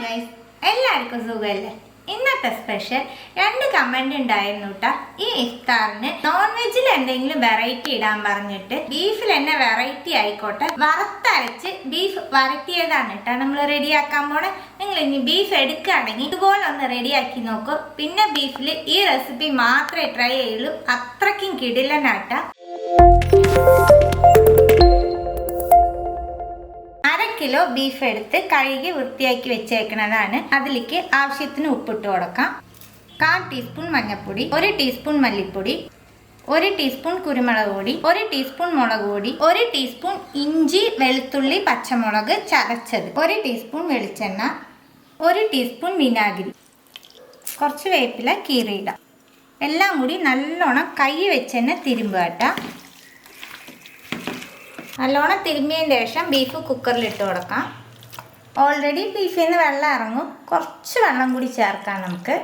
Guys, എല്ലാവർക്കും സുഖമല്ലേ? ഇന്നത്തെ സ്പെഷ്യൽ 2 കമന്റ് ഉണ്ടായിരുന്നു കേട്ടോ. ഈ ഇഫ്താറിന് നോൺ വെജിൽ എന്തെങ്കിലും വെറൈറ്റി ഇടാൻ പറഞ്ഞിട്ട് ബീഫിൽ തന്നെ വെറൈറ്റി ആയിക്കോട്ടെ, വറുത്തരച്ച് ബീഫ് വരട്ടിയതാണ് കേട്ടോ നമ്മൾ റെഡിയാക്കാൻ പോണേ. നിങ്ങൾ ഇനി ബീഫ് എടുക്കുകയാണെങ്കിൽ ഇതുപോലെ ഒന്ന് റെഡിയാക്കി നോക്കൂ. പിന്നെ ബീഫിൽ ഈ റെസിപ്പി മാത്രമേ ട്രൈ ചെയ്യുള്ളൂ, അത്രയ്ക്കും കിടിലനാട്ടാ. 1/2 കിലോ ബീഫ് എടുത്ത് കഴുകി വൃത്തിയാക്കി വെച്ചേക്കുന്നതാണ്. അതിലേക്ക് ആവശ്യത്തിന് ഉപ്പിട്ട് കൊടുക്കാം. 1/4 ടീസ്പൂൺ മഞ്ഞൾപ്പൊടി, 1 ടീസ്പൂൺ മല്ലിപ്പൊടി, 1 ടീസ്പൂൺ കുരുമുളക് പൊടി, 1 ടീസ്പൂൺ മുളക് പൊടി, 1 ടീസ്പൂൺ ഇഞ്ചി വെളുത്തുള്ളി പച്ചമുളക് ചതച്ചത്, 1 ടീസ്പൂൺ വെളിച്ചെണ്ണ, 1 ടീസ്പൂൺ വിനാഗിരി, കുറച്ച് വേപ്പില കീറിയിടാം. എല്ലാം കൂടി നല്ലോണം കൈ വെച്ച് തന്നെ തിരുമ്പുക. നല്ലോണം തിരുമ്മിയതിന് ശേഷം ബീഫ് കുക്കറിലിട്ട് കൊടുക്കാം. ഓൾറെഡി ബീഫിൽ നിന്ന് വെള്ളം ഇറങ്ങും, കുറച്ച് വെള്ളം കൂടി ചേർക്കാം. നമുക്ക്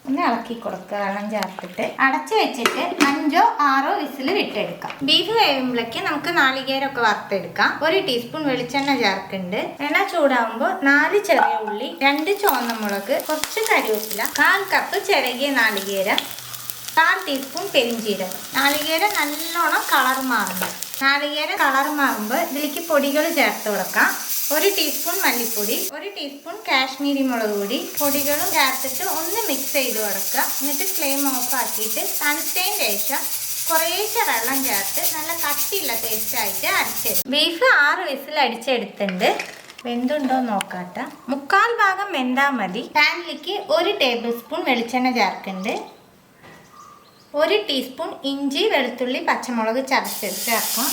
ഒന്ന് ഇളക്കി കൊടുക്കുക. വെള്ളം ചേർത്തിട്ട് അടച്ചു വെച്ചിട്ട് 5 or 6 വിസിൽ വിട്ടെടുക്കാം. ബീഫ് വേവുമ്പോഴേക്ക് നമുക്ക് നാളികേരമൊക്കെ വറുത്തെടുക്കാം. 1 ടീസ്പൂൺ വെളിച്ചെണ്ണ ചേർക്കുന്നുണ്ട്. എണ്ണ ചൂടാവുമ്പോൾ 4 ചെറിയ ഉള്ളി, 2 ചുവന്ന മുളക്, കുറച്ച് കരിവേപ്പില, 1/4 കപ്പ് ചിരകിയ നാളികേരം, 1/4 ടീസ്പൂൺ പെരിഞ്ചീരകം. നാളികേരം നല്ലോണം കളർ മാറണം. നാളികേരം കളർ മാറുമ്പോൾ ഇതിലേക്ക് പൊടികൾ ചേർത്ത് കൊടുക്കാം. 1 ടീസ്പൂൺ മല്ലിപ്പൊടി, 1 ടീസ്പൂൺ കാശ്മീരി മുളക് പൊടി, പൊടികളും ചേർത്തിട്ട് ഒന്ന് മിക്സ് ചെയ്ത് കൊടുക്കുക. എന്നിട്ട് ഫ്ലെയിം ഓഫ് ആക്കിയിട്ട് തണുത്തതിന് ശേഷം കുറേശ്ശെ വെള്ളം ചേർത്ത് നല്ല കട്ടിയുള്ള പേസ്റ്റായിട്ട് അരച്ചെടുക്കും. ബീഫ് 6 വിസിൽ അടിച്ചെടുത്തിട്ടുണ്ട്. വെന്തുണ്ടോ നോക്കാട്ട. 3/4 ഭാഗം വെന്താൽ മതി. പാനിലേക്ക് 1 ടേബിൾ സ്പൂൺ വെളിച്ചെണ്ണ ചേർക്കുന്നുണ്ട്. 1 ടീസ്പൂൺ ഇഞ്ചി വെളുത്തുള്ളി പച്ചമുളക് ചതച്ചെടുത്ത് ചേർക്കാം.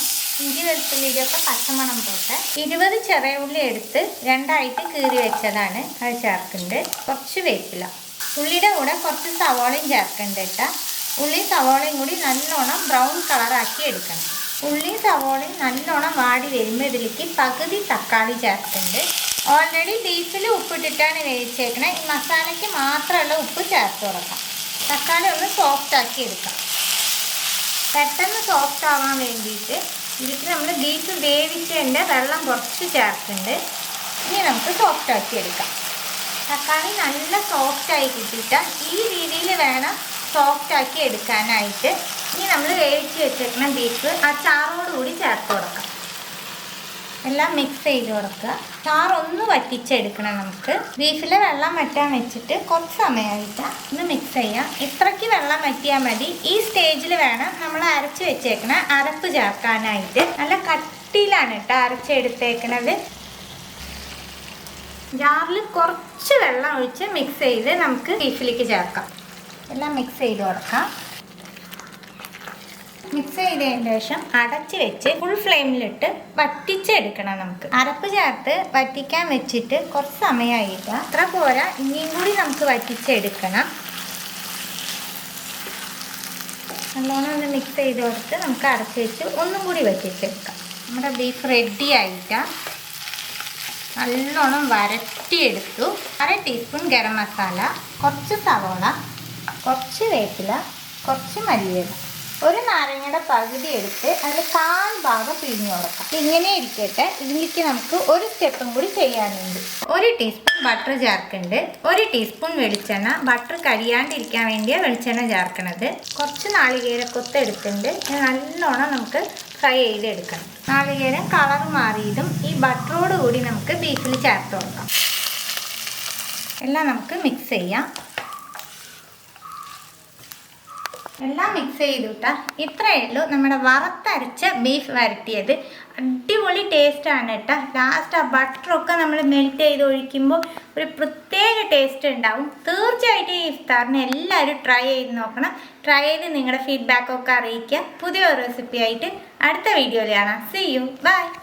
ഇഞ്ചി വെളുത്തുള്ളിയുടെയൊക്കെ പച്ചമണം പോട്ടെ. 20 ചെറിയ ഉള്ളി എടുത്ത് 2ആയിട്ട് കീറി വെച്ചതാണ്, അത് ചേർക്കുന്നുണ്ട്. കുറച്ച് വേപ്പില. ഉള്ളിയുടെ കൂടെ കുറച്ച് സവോളയും ചേർക്കുന്നുണ്ട് കേട്ടോ. ഉള്ളിയും സവോളയും കൂടി നല്ലോണം ബ്രൗൺ കളറാക്കി എടുക്കണം. ഉള്ളിയും സവോളയും നല്ലോണം വാടി വരുമ്പോൾ ഇതിലേക്ക് പകുതി തക്കാളി ചേർക്കുന്നുണ്ട്. ഓൾറെഡി ബീഫിൽ ഉപ്പിട്ടിട്ടാണ് വേവിച്ചേക്കണേ. ഈ മസാലയ്ക്ക് മാത്രമുള്ള ഉപ്പ് ചേർത്ത് കൊടുക്കാം. തക്കാളി ഒന്ന് സോഫ്റ്റ് ആക്കി എടുക്കാം. പെട്ടെന്ന് സോഫ്റ്റ് ആവാൻ വേണ്ടിയിട്ട് ഇതിലേക്ക് നമ്മൾ ബീഫ് വേവിച്ചതിൻ്റെ വെള്ളം കുറച്ച് ചേർക്കുന്നുണ്ട്. ഇനി നമുക്ക് സോഫ്റ്റ് ആക്കി എടുക്കാം. തക്കാളി നല്ല സോഫ്റ്റായി കിട്ടിയിട്ട് ഈ രീതിയിൽ വേണം സോഫ്റ്റ് ആക്കി എടുക്കാനായിട്ട്. ഇനി നമ്മൾ വേവിച്ച് വെച്ചേക്കുന്ന ബീഫ് ആ ചാറോടുകൂടി ചേർത്ത് കൊടുക്കാം. എല്ലാം മിക്സ് ചെയ്ത് കൊടുക്കുക. ചാറൊന്ന് വറ്റിച്ചെടുക്കണം. നമുക്ക് ബീഫിലെ വെള്ളം വറ്റാൻ വെച്ചിട്ട് കുറച്ച് സമയമായിട്ട് ഒന്ന് മിക്സ് ചെയ്യാം. ഇത്രയ്ക്ക് വെള്ളം വറ്റിയാൽ മതി. ഈ സ്റ്റേജിൽ വേണം നമ്മൾ അരച്ച് വെച്ചേക്കണ അരപ്പ് ചേർക്കാനായിട്ട്. നല്ല കട്ടിയിലാണ് കേട്ടോ അരച്ചെടുത്തേക്കണത്. ജാറിൽ കുറച്ച് വെള്ളം ഒഴിച്ച് മിക്സ് ചെയ്ത് നമുക്ക് ബീഫിലേക്ക് ചേർക്കാം. എല്ലാം മിക്സ് ചെയ്ത് കൊടുക്കാം. മിക്സ് ചെയ്തതിന് ശേഷം അടച്ച് വെച്ച് ഫുൾ ഫ്ലെയിമിലിട്ട് വറ്റിച്ചെടുക്കണം. നമുക്ക് അരപ്പ് ചേർത്ത് വറ്റിക്കാൻ വെച്ചിട്ട് കുറച്ച് സമയമായിട്ട് അത്ര പോരാ, ഇനിയും കൂടി നമുക്ക് വറ്റിച്ചെടുക്കണം. നല്ലോണം ഒന്ന് മിക്സ് ചെയ്ത് കൊടുത്ത് നമുക്ക് അടച്ച് വെച്ച് ഒന്നും കൂടി വറ്റിച്ചെടുക്കാം. നമ്മുടെ ബീഫ് റെഡി ആയിട്ടാണ്. നല്ലോണം വരട്ടിയെടുത്തു. 1/2 ടീസ്പൂൺ ഗരം മസാല, കുറച്ച് സവോള, കുറച്ച് വേപ്പില, കുറച്ച് മല്ലിയില, 1 നാരങ്ങയുടെ പകുതി എടുത്ത് അതിൽ 1/4 ഭാഗം പിഴിഞ്ഞു കൊടുക്കാം. ഇങ്ങനെ ഇരിക്കട്ടെ. ഇതിലേക്ക് നമുക്ക് ഒരു സ്റ്റെപ്പും കൂടി ചെയ്യാനുണ്ട്. 1 ടീസ്പൂൺ ബട്ടർ ചേർക്കുന്നുണ്ട്. 1 ടീസ്പൂൺ വെളിച്ചെണ്ണ. ബട്ടർ കരിയാണ്ടിരിക്കാൻ വേണ്ടിയാണ് വെളിച്ചെണ്ണ ചേർക്കണത്. കുറച്ച് നാളികേരക്കൊത്ത് എടുത്തിട്ടുണ്ട്. നല്ലോണം നമുക്ക് ഫ്രൈ ചെയ്തെടുക്കണം. നാളികേരം കളർ മാറിയതും ഈ ബട്ടറോട് കൂടി നമുക്ക് ബീഫിൽ ചേർത്ത് കൊടുക്കാം. എല്ലാം നമുക്ക് മിക്സ് ചെയ്യാം. എല്ലാം മിക്സ് ചെയ്തിട്ടാ. ഇത്രയേ ഉള്ളൂ നമ്മുടെ വറുത്തരച്ച ബീഫ് വരട്ടിയത്. അടിപൊളി ടേസ്റ്റാണ് കേട്ടോ. ലാസ്റ്റ് ആ ബട്ടറൊക്കെ നമ്മൾ മെൽറ്റ് ചെയ്ത് ഒഴിക്കുമ്പോൾ ഒരു പ്രത്യേക ടേസ്റ്റ് ഉണ്ടാവും. തീർച്ചയായിട്ടും ഈ ഇഫ്താറിന് എല്ലാവരും ട്രൈ ചെയ്ത് നോക്കണം. ട്രൈ ചെയ്ത് നിങ്ങളുടെ ഫീഡ്ബാക്കൊക്കെ അറിയിക്കുക. പുതിയൊരു റെസിപ്പി ആയിട്ട് അടുത്ത വീഡിയോയിൽ കാണാം. See you, by.